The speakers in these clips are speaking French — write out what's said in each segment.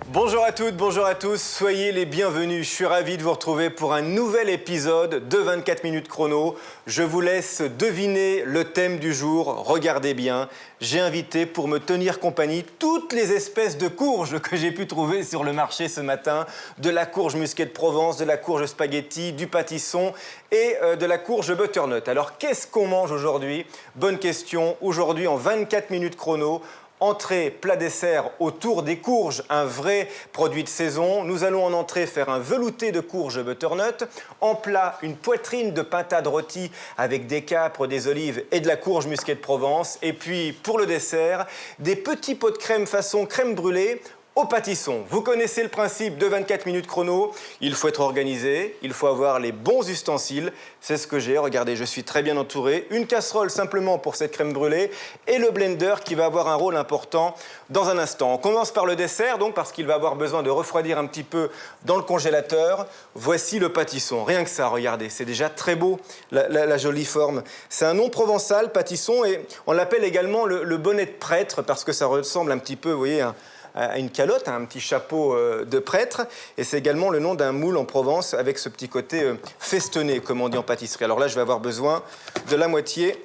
Bonjour à toutes, bonjour à tous, soyez les bienvenus. Je suis ravi de vous retrouver pour un nouvel épisode de 24 minutes chrono. Je vous laisse deviner le thème du jour. Regardez bien, j'ai invité pour me tenir compagnie toutes les espèces de courges que j'ai pu trouver sur le marché ce matin. De la courge musquée de Provence, de la courge spaghetti, du pâtisson et de la courge butternut. Alors qu'est-ce qu'on mange aujourd'hui? Bonne question. Aujourd'hui en 24 minutes chrono. Entrée, plat, dessert autour des courges, un vrai produit de saison. Nous allons en entrée faire un velouté de courge butternut. En plat, une poitrine de pintade rôtie avec des capres, des olives et de la courge musquée de Provence. Et puis, pour le dessert, des petits pots de crème façon crème brûlée au pâtisson. Vous connaissez le principe de 24 minutes chrono. Il faut être organisé, il faut avoir les bons ustensiles. C'est ce que j'ai. Regardez, je suis très bien entouré. Une casserole simplement pour cette crème brûlée et le blender qui va avoir un rôle important dans un instant. On commence par le dessert, donc, parce qu'il va avoir besoin de refroidir un petit peu dans le congélateur. Voici le pâtisson. Rien que ça, regardez, c'est déjà très beau, la jolie forme. C'est un nom provençal, pâtisson, et on l'appelle également le bonnet de prêtre parce que ça ressemble un petit peu, vous voyez, à une calotte, un petit chapeau de prêtre, et c'est également le nom d'un moule en Provence avec ce petit côté festonné, comme on dit en pâtisserie. Alors là, je vais avoir besoin de la moitié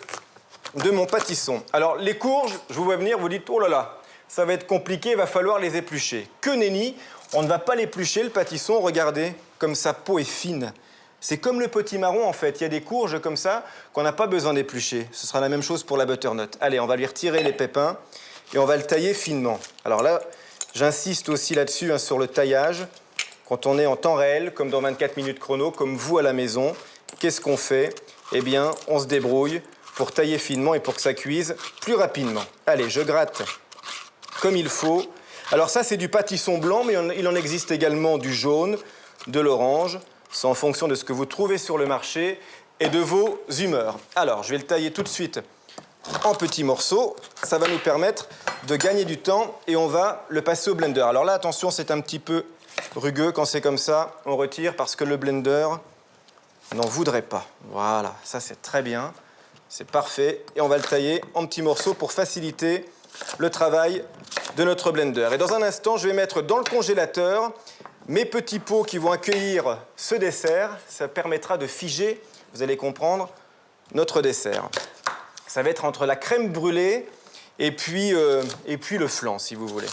de mon pâtisson. Alors les courges, je vous vois venir, vous dites, oh là là, ça va être compliqué, il va falloir les éplucher. Que nenni, on ne va pas l'éplucher, le pâtisson, regardez, comme sa peau est fine. C'est comme le potimarron en fait, il y a des courges comme ça qu'on n'a pas besoin d'éplucher. Ce sera la même chose pour la butternut. Allez, on va lui retirer les pépins et on va le tailler finement. Alors là, j'insiste aussi là-dessus, sur le taillage. Quand on est en temps réel, comme dans 24 minutes chrono, comme vous à la maison, qu'est-ce qu'on fait? Eh bien, on se débrouille pour tailler finement et pour que ça cuise plus rapidement. Allez, je gratte comme il faut. Alors ça, c'est du pâtisson blanc, mais il en existe également du jaune, de l'orange. C'est en fonction de ce que vous trouvez sur le marché et de vos humeurs. Alors, je vais le tailler tout de suite en petits morceaux. Ça va nous permettre de gagner du temps et on va le passer au blender. Alors là, attention, c'est un petit peu rugueux. Quand c'est comme ça, on retire parce que le blender n'en voudrait pas. Voilà, ça c'est très bien. C'est parfait. Et on va le tailler en petits morceaux pour faciliter le travail de notre blender. Et dans un instant, je vais mettre dans le congélateur mes petits pots qui vont accueillir ce dessert. Ça permettra de figer, vous allez comprendre, notre dessert. Ça va être entre la crème brûlée et puis le flan, si vous voulez.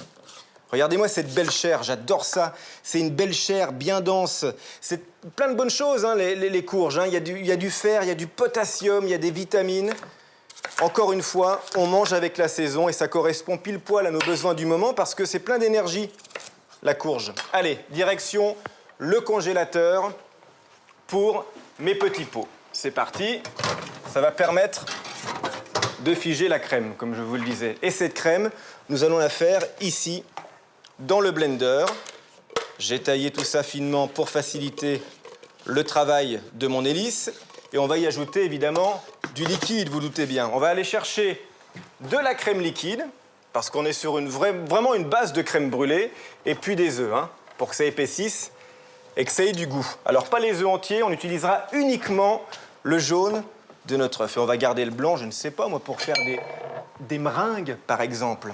Regardez-moi cette belle chair, j'adore ça. C'est une belle chair bien dense. C'est plein de bonnes choses, les courges. Il y a du fer, il y a du potassium, il y a des vitamines. Encore une fois, on mange avec la saison et ça correspond pile poil à nos besoins du moment parce que c'est plein d'énergie, la courge. Allez, direction le congélateur pour mes petits pots. C'est parti. Ça va permettre de figer la crème, comme je vous le disais. Et cette crème, nous allons la faire ici, dans le blender. J'ai taillé tout ça finement pour faciliter le travail de mon hélice. Et on va y ajouter, évidemment, du liquide, vous doutez bien. On va aller chercher de la crème liquide, parce qu'on est sur vraiment une base de crème brûlée, et puis des œufs, pour que ça épaississe et que ça ait du goût. Alors, pas les œufs entiers, on utilisera uniquement le jaune de notre œuf. Et on va garder le blanc, je ne sais pas, moi, pour faire des meringues, par exemple.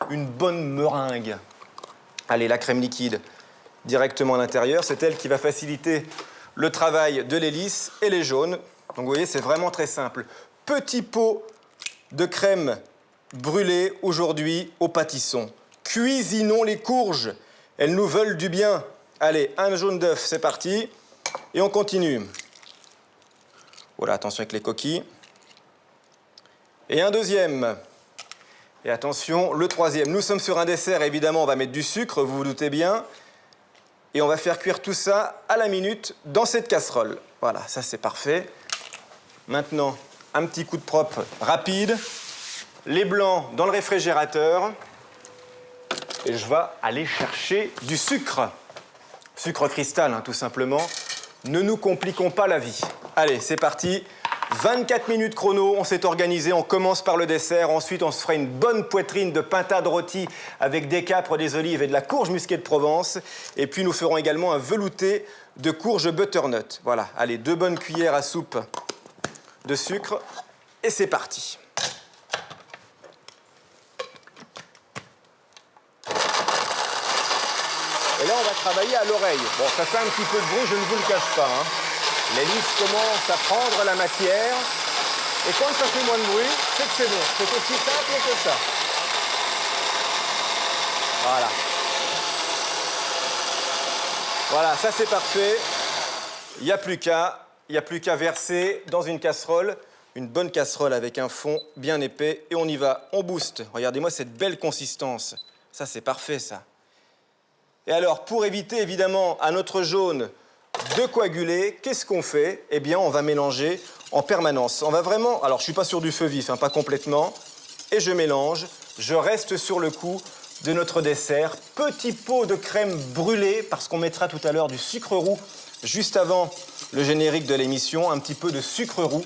Une bonne meringue. Allez, la crème liquide directement à l'intérieur. C'est elle qui va faciliter le travail de l'hélice et les jaunes. Donc, vous voyez, c'est vraiment très simple. Petit pot de crème brûlée aujourd'hui au pâtisson. Cuisinons les courges. Elles nous veulent du bien. Allez, un jaune d'œuf, c'est parti. Et on continue. Voilà, attention avec les coquilles. Et un deuxième. Et attention, le troisième. Nous sommes sur un dessert, évidemment, on va mettre du sucre, vous vous doutez bien. Et on va faire cuire tout ça à la minute dans cette casserole. Voilà, ça c'est parfait. Maintenant, un petit coup de propre rapide. Les blancs dans le réfrigérateur. Et je vais aller chercher du sucre. Sucre cristal, tout simplement. Ne nous compliquons pas la vie. Allez, c'est parti. 24 minutes chrono, on s'est organisé, on commence par le dessert, ensuite on se fera une bonne poitrine de pintade rôtie avec des capres, des olives et de la courge musquée de Provence. Et puis nous ferons également un velouté de courge butternut. Voilà, allez, 2 bonnes cuillères à soupe de sucre et c'est parti. Et là, on va travailler à l'oreille. Bon, ça fait un petit peu de bruit, je ne vous le cache pas, hein. L'hélice commence à prendre la matière. Et quand ça fait moins de bruit, c'est que c'est bon. C'est aussi simple que ça. Voilà. Voilà, ça c'est parfait. Il n'y a plus qu'à verser dans une casserole, une bonne casserole avec un fond bien épais. Et on y va, on booste. Regardez-moi cette belle consistance. Ça, c'est parfait, ça. Et alors, pour éviter évidemment à notre jaune de coaguler, qu'est-ce qu'on fait? Eh bien, on va mélanger en permanence. On va vraiment... Alors, je ne suis pas sur du feu vif, hein, pas complètement. Et je mélange. Je reste sur le coup de notre dessert. Petit pot de crème brûlée, parce qu'on mettra tout à l'heure du sucre roux juste avant le générique de l'émission. Un petit peu de sucre roux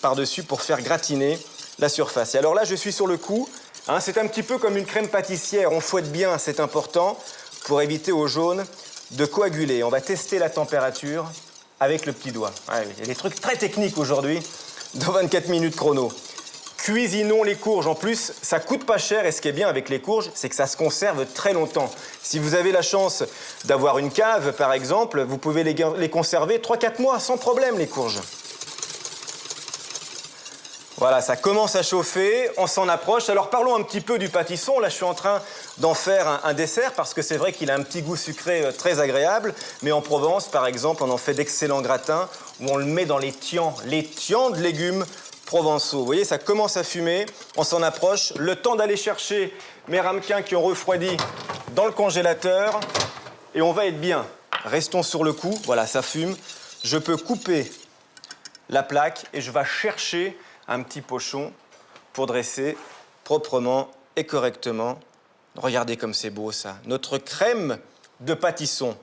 par-dessus pour faire gratiner la surface. Et alors là, je suis sur le coup. Hein, c'est un petit peu comme une crème pâtissière. On fouette bien, c'est important, pour éviter au jaune de coaguler. On va tester la température avec le petit doigt. Ouais, il y a des trucs très techniques aujourd'hui dans 24 minutes chrono. Cuisinons les courges. En plus, ça coûte pas cher et ce qui est bien avec les courges, c'est que ça se conserve très longtemps. Si vous avez la chance d'avoir une cave, par exemple, vous pouvez les conserver 3-4 mois sans problème, les courges. Voilà, ça commence à chauffer, on s'en approche. Alors parlons un petit peu du pâtisson. Là, je suis en train d'en faire un dessert parce que c'est vrai qu'il a un petit goût sucré très agréable. Mais en Provence, par exemple, on en fait d'excellents gratins où on le met dans les tians de légumes provençaux. Vous voyez, ça commence à fumer, on s'en approche. Le temps d'aller chercher mes ramequins qui ont refroidi dans le congélateur. Et on va être bien. Restons sur le coup. Voilà, ça fume. Je peux couper la plaque et je vais chercher un petit pochon pour dresser proprement et correctement. Regardez comme c'est beau ça. Notre crème de pâtisson.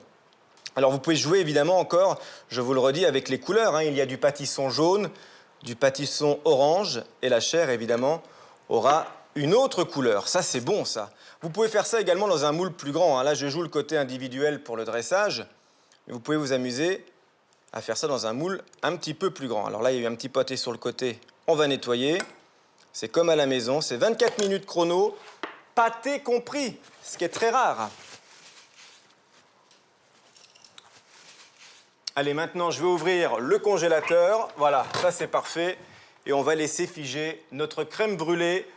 Alors vous pouvez jouer évidemment encore, je vous le redis, avec les couleurs, hein. Il y a du pâtisson jaune, du pâtisson orange et la chair évidemment aura une autre couleur. Ça c'est bon ça. Vous pouvez faire ça également dans un moule plus grand, hein. Là je joue le côté individuel pour le dressage. Mais vous pouvez vous amuser à faire ça dans un moule un petit peu plus grand. Alors là il y a eu un petit pâté sur le côté. On va nettoyer, c'est comme à la maison, c'est 24 minutes chrono, pâté compris, ce qui est très rare. Allez, maintenant, je vais ouvrir le congélateur. Voilà, ça c'est parfait. Et on va laisser figer notre crème brûlée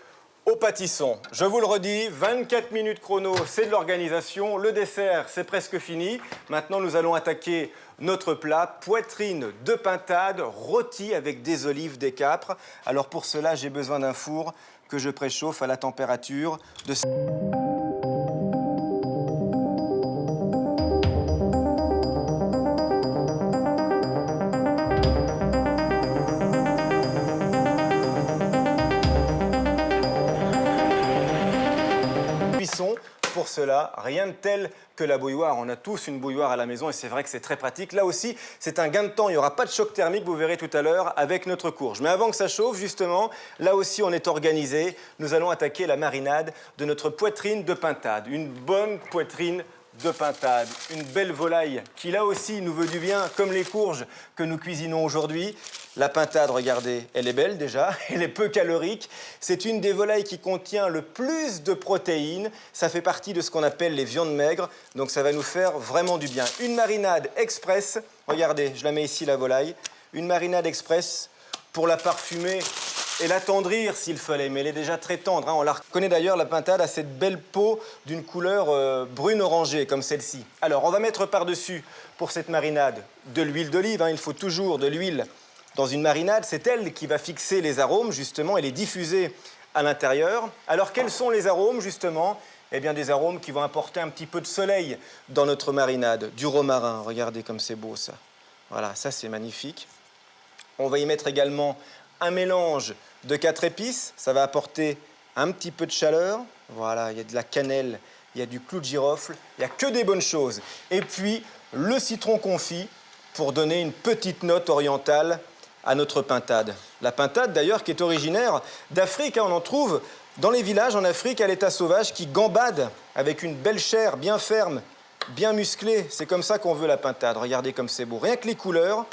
au pâtisson. Je vous le redis, 24 minutes chrono, c'est de l'organisation. Le dessert, c'est presque fini. Maintenant, nous allons attaquer notre plat, poitrine de pintade rôtie avec des olives, des capres. Alors pour cela, j'ai besoin d'un four que je préchauffe à la température de... Pour cela, rien de tel que la bouilloire. On a tous une bouilloire à la maison et c'est vrai que c'est très pratique. Là aussi, c'est un gain de temps. Il n'y aura pas de choc thermique, vous verrez tout à l'heure, avec notre courge. Mais avant que ça chauffe, justement, là aussi, on est organisé. Nous allons attaquer la marinade de notre poitrine de pintade. Une bonne poitrine de pintade. Une belle volaille qui, là aussi, nous veut du bien, comme les courges que nous cuisinons aujourd'hui. La pintade, regardez, elle est belle déjà, elle est peu calorique. C'est une des volailles qui contient le plus de protéines. Ça fait partie de ce qu'on appelle les viandes maigres, donc ça va nous faire vraiment du bien. Une marinade express, regardez, je la mets ici la volaille. Une marinade express pour la parfumer et l'attendrir s'il fallait, mais elle est déjà très tendre, hein. On la reconnaît d'ailleurs, la pintade a cette belle peau d'une couleur brune orangée, comme celle-ci. Alors, on va mettre par-dessus, pour cette marinade, de l'huile d'olive, hein. Il faut toujours de l'huile dans une marinade, c'est elle qui va fixer les arômes, justement, et les diffuser à l'intérieur. Alors, quels sont les arômes, justement? Eh bien, des arômes qui vont apporter un petit peu de soleil dans notre marinade. Du romarin, regardez comme c'est beau, ça. Voilà, ça, c'est magnifique. On va y mettre également un mélange de 4 épices. Ça va apporter un petit peu de chaleur. Voilà, il y a de la cannelle, il y a du clou de girofle, il n'y a que des bonnes choses. Et puis, le citron confit pour donner une petite note orientale à notre pintade. La pintade, d'ailleurs, qui est originaire d'Afrique, hein, on en trouve dans les villages en Afrique à l'état sauvage qui gambadent avec une belle chair bien ferme, bien musclée. C'est comme ça qu'on veut la pintade. Regardez comme c'est beau. Rien que les couleurs,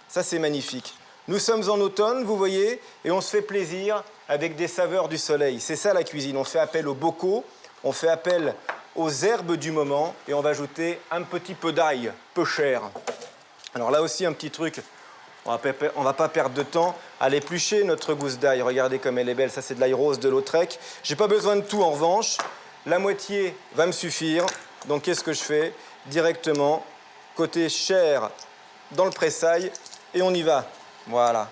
ça c'est magnifique. Nous sommes en automne, vous voyez, et on se fait plaisir avec des saveurs du soleil. C'est ça la cuisine. On fait appel aux bocaux, on fait appel aux herbes du moment et on va ajouter un petit peu d'ail, peu cher. Alors là aussi, un petit truc, on va pas perdre de temps à l'éplucher, notre gousse d'ail. Regardez comme elle est belle, ça c'est de l'ail rose de Lautrec. J'ai pas besoin de tout en revanche, la moitié va me suffire. Donc qu'est-ce que je fais? Directement, côté chair dans le pressail et on y va. Voilà,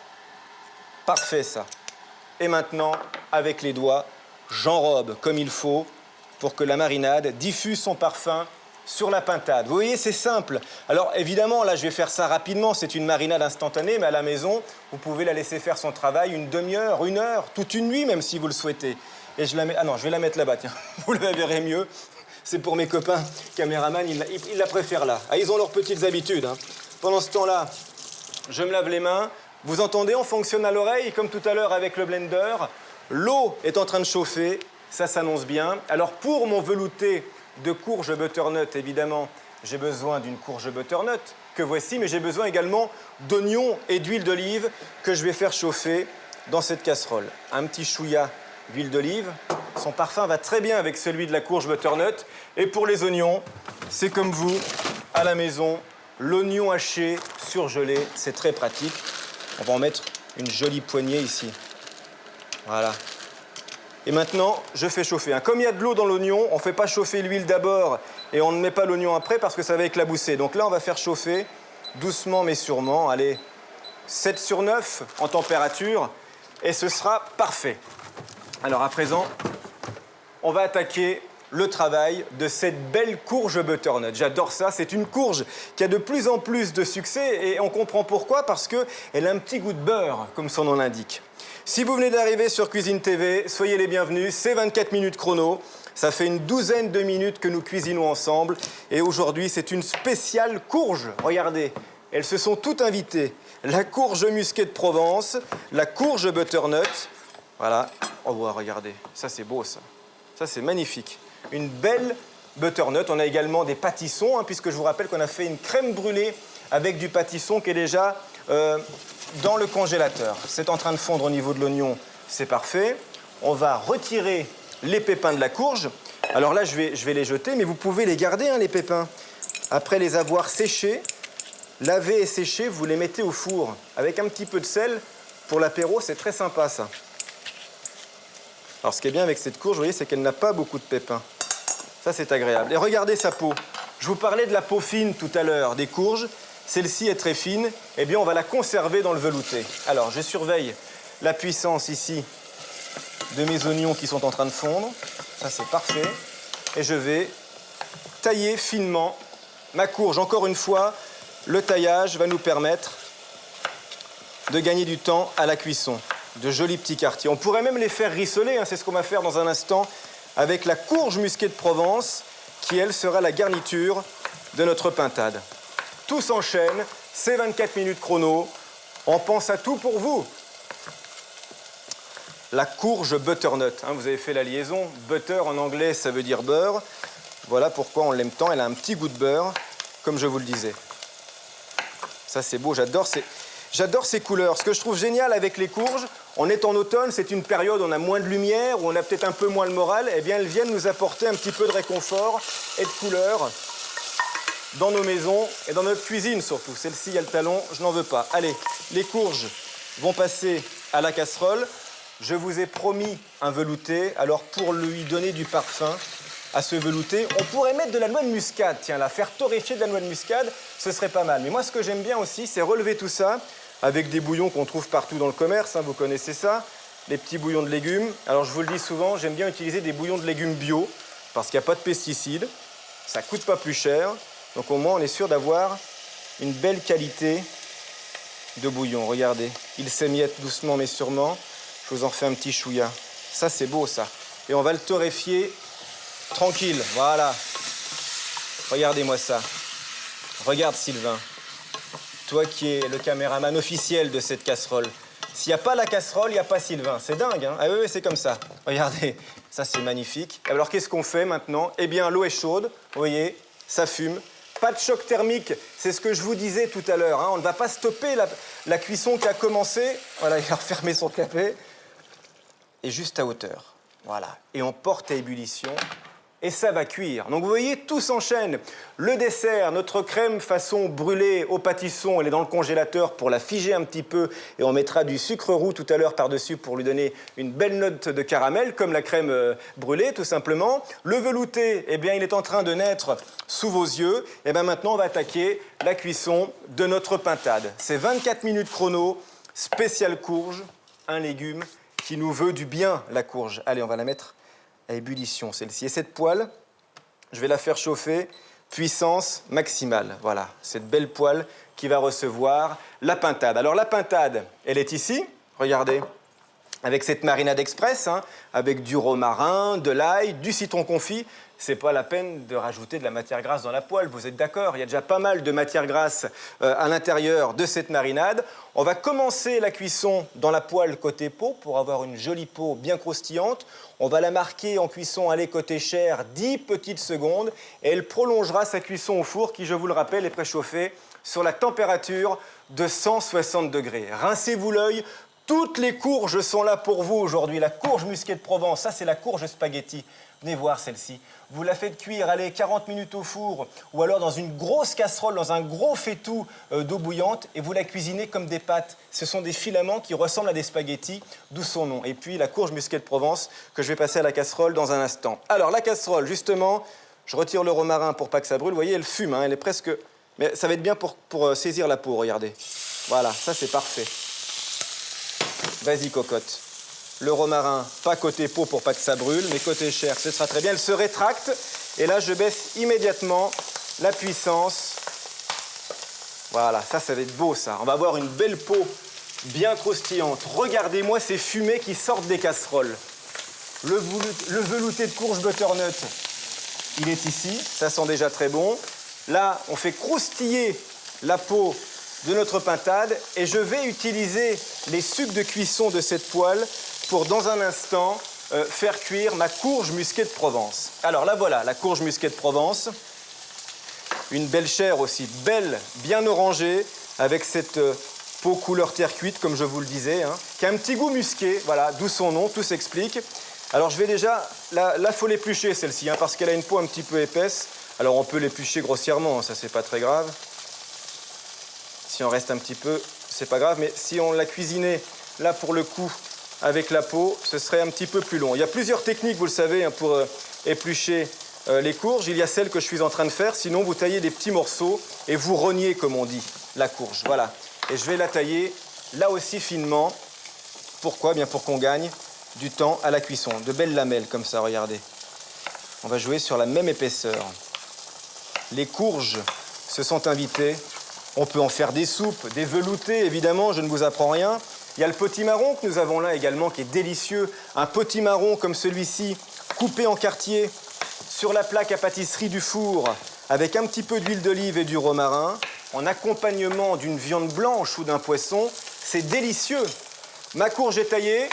parfait ça. Et maintenant, avec les doigts, j'enrobe comme il faut pour que la marinade diffuse son parfum sur la pintade. Vous voyez, c'est simple. Alors évidemment, là, je vais faire ça rapidement. C'est une marinade instantanée, mais à la maison, vous pouvez la laisser faire son travail une demi-heure, une heure, toute une nuit, même si vous le souhaitez. Et je la mets... Ah non, je vais la mettre là-bas, tiens. Vous la verrez mieux. C'est pour mes copains caméramans, ils la préfèrent là. Ah, ils ont leurs petites habitudes. Hein. Pendant ce temps-là, je me lave les mains. Vous entendez, on fonctionne à l'oreille, comme tout à l'heure avec le blender. L'eau est en train de chauffer, ça s'annonce bien. Alors pour mon velouté de courge butternut, évidemment, j'ai besoin d'une courge butternut que voici, mais j'ai besoin également d'oignons et d'huile d'olive que je vais faire chauffer dans cette casserole. Un petit chouïa d'huile d'olive, son parfum va très bien avec celui de la courge butternut. Et pour les oignons, c'est comme vous, à la maison, l'oignon haché, surgelé, c'est très pratique. On va en mettre une jolie poignée ici. Voilà. Et maintenant, je fais chauffer. Comme il y a de l'eau dans l'oignon, on ne fait pas chauffer l'huile d'abord et on ne met pas l'oignon après parce que ça va éclabousser. Donc là, on va faire chauffer doucement mais sûrement. Allez, 7 sur 9 en température et ce sera parfait. Alors à présent, on va attaquer le travail de cette belle courge butternut. J'adore ça, c'est une courge qui a de plus en plus de succès et on comprend pourquoi, parce qu'elle a un petit goût de beurre, comme son nom l'indique. Si vous venez d'arriver sur Cuisine TV, soyez les bienvenus, c'est 24 minutes chrono. Ça fait une douzaine de minutes que nous cuisinons ensemble et aujourd'hui c'est une spéciale courge. Regardez, elles se sont toutes invitées. La courge musquée de Provence, la courge butternut. Voilà, oh regardez, ça c'est beau ça. Ça c'est magnifique. Une belle butternut. On a également des pâtissons, hein, puisque je vous rappelle qu'on a fait une crème brûlée avec du pâtisson qui est déjà dans le congélateur. C'est en train de fondre au niveau de l'oignon, c'est parfait. On va retirer les pépins de la courge. Alors là, je vais les jeter, mais vous pouvez les garder, hein, les pépins. Après les avoir séchés, lavés et séchés, vous les mettez au four. Avec un petit peu de sel, pour l'apéro, c'est très sympa ça. Alors ce qui est bien avec cette courge, vous voyez, c'est qu'elle n'a pas beaucoup de pépins. Ça, c'est agréable. Et regardez sa peau. Je vous parlais de la peau fine tout à l'heure des courges. Celle-ci est très fine. Eh bien, on va la conserver dans le velouté. Alors, je surveille la puissance ici de mes oignons qui sont en train de fondre. Ça, c'est parfait. Et je vais tailler finement ma courge. Encore une fois, le taillage va nous permettre de gagner du temps à la cuisson. De jolis petits quartiers. On pourrait même les faire rissoler, hein, c'est ce qu'on va faire dans un instant, avec la courge musquée de Provence, qui, elle, sera la garniture de notre pintade. Tout s'enchaîne, c'est 24 minutes chrono, on pense à tout pour vous. La courge butternut, hein, vous avez fait la liaison, butter en anglais ça veut dire beurre, voilà pourquoi on l'aime tant, elle a un petit goût de beurre, comme je vous le disais. Ça c'est beau, j'adore ces couleurs. Ce que je trouve génial avec les courges, on est en automne, c'est une période où on a moins de lumière, où on a peut-être un peu moins le moral, eh bien elles viennent nous apporter un petit peu de réconfort et de couleur dans nos maisons et dans notre cuisine surtout. Celle-ci, il y a le talon, je n'en veux pas. Allez, les courges vont passer à la casserole. Je vous ai promis un velouté, alors pour lui donner du parfum à ce velouté, on pourrait mettre de la noix de muscade, tiens, la faire torréfier de la noix de muscade, ce serait pas mal. Mais moi, ce que j'aime bien aussi, c'est relever tout ça avec des bouillons qu'on trouve partout dans le commerce, hein, vous connaissez ça, les petits bouillons de légumes. Alors, je vous le dis souvent, j'aime bien utiliser des bouillons de légumes bio, parce qu'il n'y a pas de pesticides, ça ne coûte pas plus cher, donc au moins, on est sûr d'avoir une belle qualité de bouillon. Regardez, il s'émiette doucement mais sûrement. Je vous en refais un petit chouïa. Ça, c'est beau, ça. Et on va le torréfier tranquille, voilà. Regardez-moi ça. Regarde, Sylvain. Toi qui es le caméraman officiel de cette casserole. S'il n'y a pas la casserole, il n'y a pas Sylvain. C'est dingue, hein? Ah oui, c'est comme ça. Regardez, ça, c'est magnifique. Alors, qu'est-ce qu'on fait maintenant? Eh bien, l'eau est chaude. Vous voyez, ça fume. Pas de choc thermique, c'est ce que je vous disais tout à l'heure. Hein. On ne va pas stopper la cuisson qui a commencé. Voilà, il a refermé son clapet. Et juste à hauteur. Voilà. Et on porte à ébullition et ça va cuire. Donc vous voyez, tout s'enchaîne. Le dessert, notre crème façon brûlée au pâtisson, elle est dans le congélateur pour la figer un petit peu et on mettra du sucre roux tout à l'heure par-dessus pour lui donner une belle note de caramel, comme la crème brûlée tout simplement. Le velouté, eh bien, il est en train de naître sous vos yeux. Et bien maintenant, on va attaquer la cuisson de notre pintade. C'est 24 minutes chrono, spécial courge, un légume qui nous veut du bien, la courge. Allez, on va la mettre à ébullition, celle-ci. Et cette poêle, je vais la faire chauffer, puissance maximale. Voilà, cette belle poêle qui va recevoir la pintade. Alors la pintade, elle est ici, regardez, avec cette marinade express, hein, avec du romarin, de l'ail, du citron confit. C'est pas la peine de rajouter de la matière grasse dans la poêle, vous êtes d'accord? Il y a déjà pas mal de matière grasse à l'intérieur de cette marinade. On va commencer la cuisson dans la poêle côté peau pour avoir une jolie peau bien croustillante. On va la marquer en cuisson allez côté chair 10 petites secondes et elle prolongera sa cuisson au four qui, je vous le rappelle, est préchauffé sur la température de 160 degrés. Rincez-vous l'œil. Toutes les courges sont là pour vous aujourd'hui. La courge musquée de Provence, ça c'est la courge spaghetti. Venez voir celle-ci. Vous la faites cuire, allez, 40 minutes au four ou alors dans une grosse casserole, dans un gros faitout d'eau bouillante et vous la cuisinez comme des pâtes. Ce sont des filaments qui ressemblent à des spaghettis, d'où son nom. Et puis la courge musquée de Provence que je vais passer à la casserole dans un instant. Alors la casserole, justement, je retire le romarin pour pas que ça brûle. Vous voyez, elle fume, hein, elle est presque... Mais ça va être bien pour saisir la peau, regardez. Voilà, ça c'est parfait. Vas-y, cocotte. Le romarin, pas côté peau pour pas que ça brûle, mais côté chair, ce sera très bien. Elle se rétracte. Et là, je baisse immédiatement la puissance. Voilà, ça va être beau, ça. On va avoir une belle peau bien croustillante. Regardez-moi ces fumées qui sortent des casseroles. Le velouté de courge butternut, il est ici. Ça sent déjà très bon. Là, on fait croustiller la peau de notre pintade et je vais utiliser les sucs de cuisson de cette poêle pour, dans un instant, faire cuire ma courge musquée de Provence. Alors là, voilà, la courge musquée de Provence. Une belle chair aussi, belle, bien orangée, avec cette peau couleur terre cuite, comme je vous le disais, hein, qui a un petit goût musqué, voilà, d'où son nom, tout s'explique. Alors je vais déjà, là faut l'éplucher celle-ci, hein, parce qu'elle a une peau un petit peu épaisse. Alors on peut l'éplucher grossièrement, ça c'est pas très grave. Si on reste un petit peu, c'est pas grave, mais si on l'a cuisinée, là pour le coup, avec la peau, ce serait un petit peu plus long. Il y a plusieurs techniques, vous le savez, hein, pour éplucher les courges. Il y a celle que je suis en train de faire, sinon vous taillez des petits morceaux et vous rognez, comme on dit, la courge. Voilà. Et je vais la tailler là aussi finement. Pourquoi? Bien pour qu'on gagne du temps à la cuisson. De belles lamelles comme ça, regardez. On va jouer sur la même épaisseur. Les courges se sont invitées. On peut en faire des soupes, des veloutés, évidemment, je ne vous apprends rien. Il y a le potimarron que nous avons là également, qui est délicieux. Un potimarron comme celui-ci, coupé en quartiers sur la plaque à pâtisserie du four, avec un petit peu d'huile d'olive et du romarin, en accompagnement d'une viande blanche ou d'un poisson. C'est délicieux. Ma courge est taillée.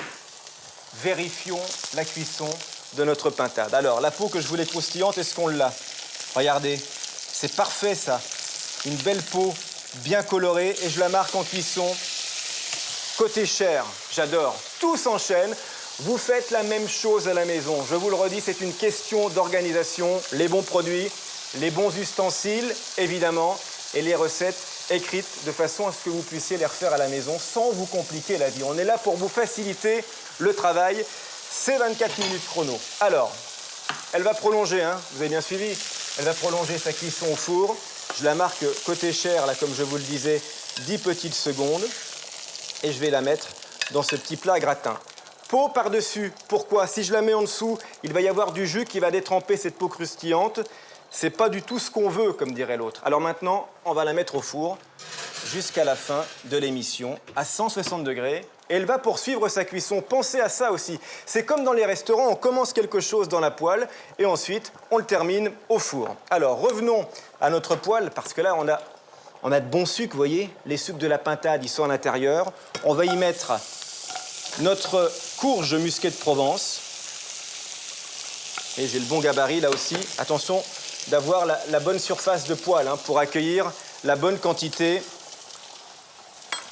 Vérifions la cuisson de notre pintade. Alors, la peau que je voulais croustillante, est-ce qu'on l'a? Regardez, c'est parfait ça. Une belle peau bien colorée et je la marque en cuisson. Côté chair, j'adore. Tout s'enchaîne. Vous faites la même chose à la maison. Je vous le redis, c'est une question d'organisation. Les bons produits, les bons ustensiles, évidemment, et les recettes écrites de façon à ce que vous puissiez les refaire à la maison sans vous compliquer la vie. On est là pour vous faciliter le travail. C'est 24 minutes chrono. Alors, elle va prolonger, hein, vous avez bien suivi, elle va prolonger sa cuisson au four. Je la marque côté chair, là, comme je vous le disais, 10 petites secondes. Et je vais la mettre dans ce petit plat gratin. Peau par-dessus. Pourquoi? Si je la mets en dessous, il va y avoir du jus qui va détremper cette peau croustillante. C'est pas du tout ce qu'on veut, comme dirait l'autre. Alors maintenant, on va la mettre au four jusqu'à la fin de l'émission, à 160 degrés. Et elle va poursuivre sa cuisson. Pensez à ça aussi. C'est comme dans les restaurants, on commence quelque chose dans la poêle et ensuite, on le termine au four. Alors, revenons à notre poêle, parce que là, on a de bons sucres, vous voyez. Les sucres de la pintade, ils sont à l'intérieur. On va y mettre notre courge musquée de Provence. Et j'ai le bon gabarit, là aussi. Attention d'avoir la bonne surface de poêle, hein, pour accueillir la bonne quantité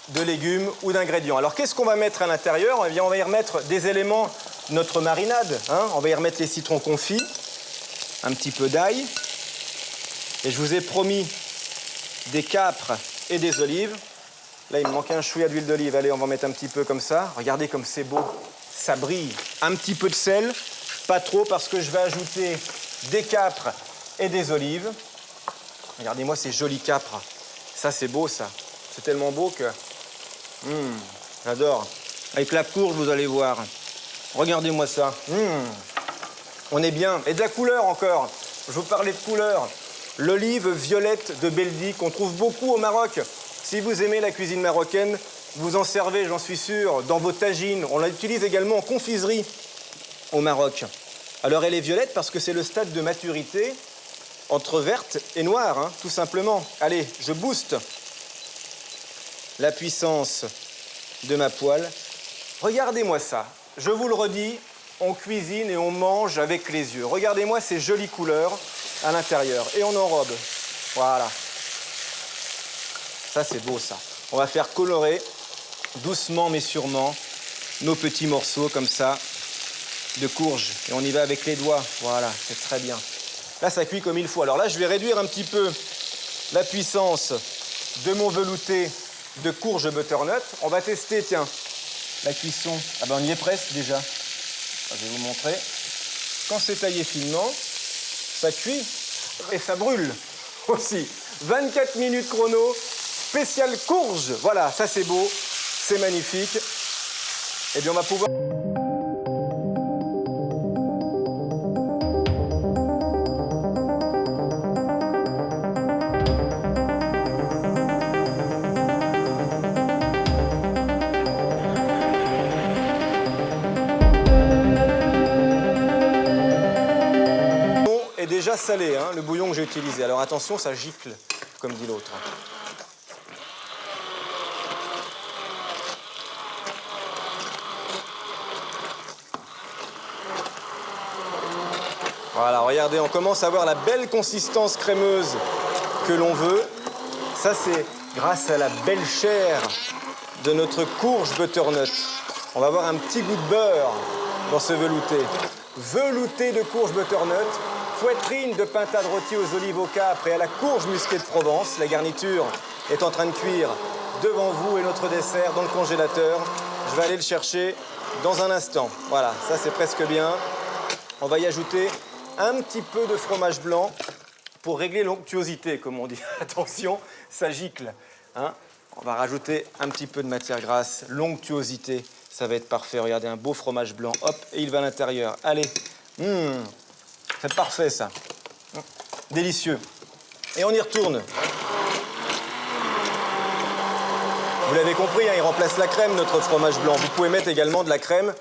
de légumes ou d'ingrédients. Alors, qu'est-ce qu'on va mettre à l'intérieur? On va y remettre des éléments de notre marinade. Hein. On va y remettre les citrons confits. un petit peu d'ail. Et je vous ai promis des capres et des olives. Là, il me manquait un chouïa d'huile d'olive. Allez, on va en mettre un petit peu comme ça. Regardez comme c'est beau. Ça brille. Un petit peu de sel, pas trop parce que je vais ajouter des capres et des olives. Regardez-moi ces jolis capres. Ça, c'est beau, ça. C'est tellement beau que... j'adore. Avec la courge, vous allez voir. Regardez-moi ça. On est bien. Et de la couleur encore. Je vous parlais de couleur. L'olive violette de Beldi qu'on trouve beaucoup au Maroc. Si vous aimez la cuisine marocaine, vous en servez, j'en suis sûr, dans vos tagines. On l'utilise également en confiserie au Maroc. Alors elle est violette parce que c'est le stade de maturité entre verte et noire, hein, tout simplement. Allez, je booste la puissance de ma poêle. Regardez-moi ça. Je vous le redis, on cuisine et on mange avec les yeux. Regardez-moi ces jolies couleurs à l'intérieur. Et on enrobe. Voilà. Ça, c'est beau, ça. On va faire colorer doucement mais sûrement nos petits morceaux comme ça de courge. Et on y va avec les doigts. Voilà, c'est très bien. Là, ça cuit comme il faut. Alors là, je vais réduire un petit peu la puissance de mon velouté de courge butternut. On va tester, tiens, la cuisson. Ah ben, on y est presque déjà. Je vais vous montrer. Quand c'est taillé finement, ça cuit et ça brûle aussi. 24 minutes chrono, spécial courge. Voilà, ça c'est beau, c'est magnifique. Et bien on va pouvoir... Est déjà salé, hein, le bouillon que j'ai utilisé. Alors attention, ça gicle, comme dit l'autre. Voilà, regardez, on commence à avoir la belle consistance crémeuse que l'on veut. Ça, c'est grâce à la belle chair de notre courge butternut. On va avoir un petit goût de beurre dans ce velouté. Velouté de courge butternut. Poitrine de pintade rôtie aux olives au capre et à la courge musquée de Provence. La garniture est en train de cuire devant vous et notre dessert dans le congélateur. Je vais aller le chercher dans un instant. Voilà, ça c'est presque bien. On va y ajouter un petit peu de fromage blanc pour régler l'onctuosité, comme on dit. Attention, ça gicle. Hein, on va rajouter un petit peu de matière grasse. L'onctuosité, ça va être parfait. Regardez, un beau fromage blanc. Hop, et il va à l'intérieur. Allez. C'est parfait, ça. Délicieux. Et on y retourne. Vous l'avez compris, hein, il remplace la crème, notre fromage blanc. Vous pouvez mettre également de la crème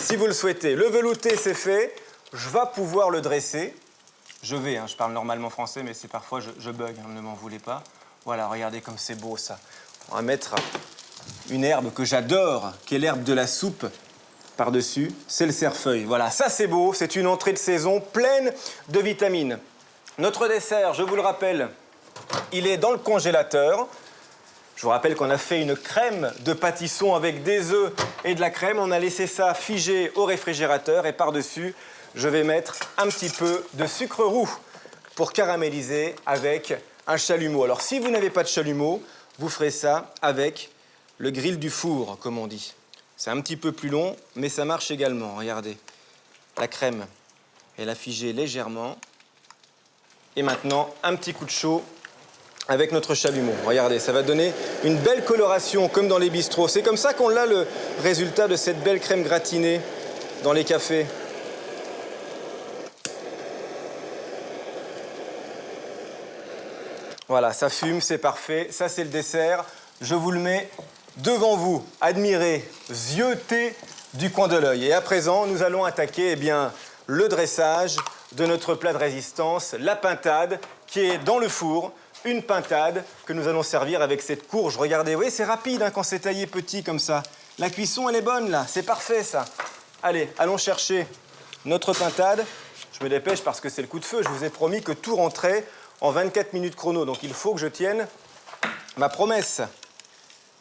si vous le souhaitez. Le velouté, c'est fait. Je vais pouvoir le dresser. Je parle normalement français, mais c'est parfois je bug, hein, ne m'en voulez pas. Voilà, regardez comme c'est beau, ça. On va mettre une herbe que j'adore, qui est l'herbe de la soupe. Par-dessus, c'est le cerfeuil. Voilà, ça c'est beau, c'est une entrée de saison pleine de vitamines. Notre dessert, je vous le rappelle, il est dans le congélateur. Je vous rappelle qu'on a fait une crème de pâtisson avec des œufs et de la crème. On a laissé ça figer au réfrigérateur et par-dessus, je vais mettre un petit peu de sucre roux pour caraméliser avec un chalumeau. Alors si vous n'avez pas de chalumeau, vous ferez ça avec le grill du four, comme on dit. C'est un petit peu plus long, mais ça marche également. Regardez, la crème, elle a figé légèrement. Et maintenant, un petit coup de chaud avec notre chalumeau. Regardez, ça va donner une belle coloration, comme dans les bistrots. C'est comme ça qu'on a le résultat de cette belle crème gratinée dans les cafés. Voilà, ça fume, c'est parfait. Ça, c'est le dessert. Je vous le mets devant vous. Admirez, zioter du coin de l'œil. Et à présent, nous allons attaquer le dressage de notre plat de résistance, la pintade, qui est dans le four. Une pintade que nous allons servir avec cette courge. Regardez, vous voyez, c'est rapide quand c'est taillé petit comme ça. La cuisson, elle est bonne, là. C'est parfait, ça. Allez, allons chercher notre pintade. Je me dépêche parce que c'est le coup de feu. Je vous ai promis que tout rentrait en 24 minutes chrono. Donc, il faut que je tienne ma promesse.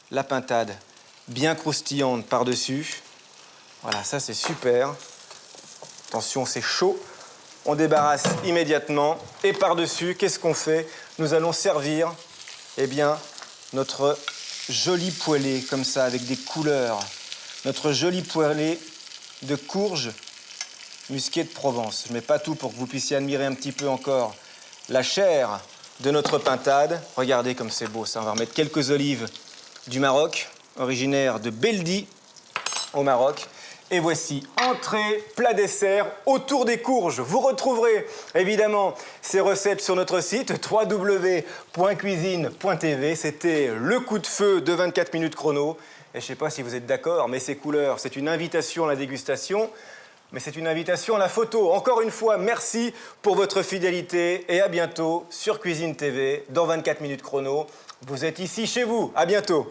La pintade, bien croustillante par-dessus. Voilà, ça, c'est super. Attention, c'est chaud. On débarrasse immédiatement. Et par-dessus, qu'est-ce qu'on fait? Nous allons servir, eh bien, notre joli poêlé, comme ça, avec des couleurs. Notre joli poêlé de courge musquée de Provence. Je ne mets pas tout pour que vous puissiez admirer un petit peu encore la chair de notre pintade. Regardez comme c'est beau, ça. On va remettre quelques olives du Maroc, originaire de Beldi, au Maroc. Et voici, entrée, plat dessert, autour des courges. Vous retrouverez évidemment ces recettes sur notre site www.cuisine.tv. C'était le coup de feu de 24 minutes chrono. Et je ne sais pas si vous êtes d'accord, mais ces couleurs, c'est une invitation à la dégustation, mais c'est une invitation à la photo. Encore une fois, merci pour votre fidélité et à bientôt sur Cuisine TV dans 24 minutes chrono. Vous êtes ici chez vous. À bientôt.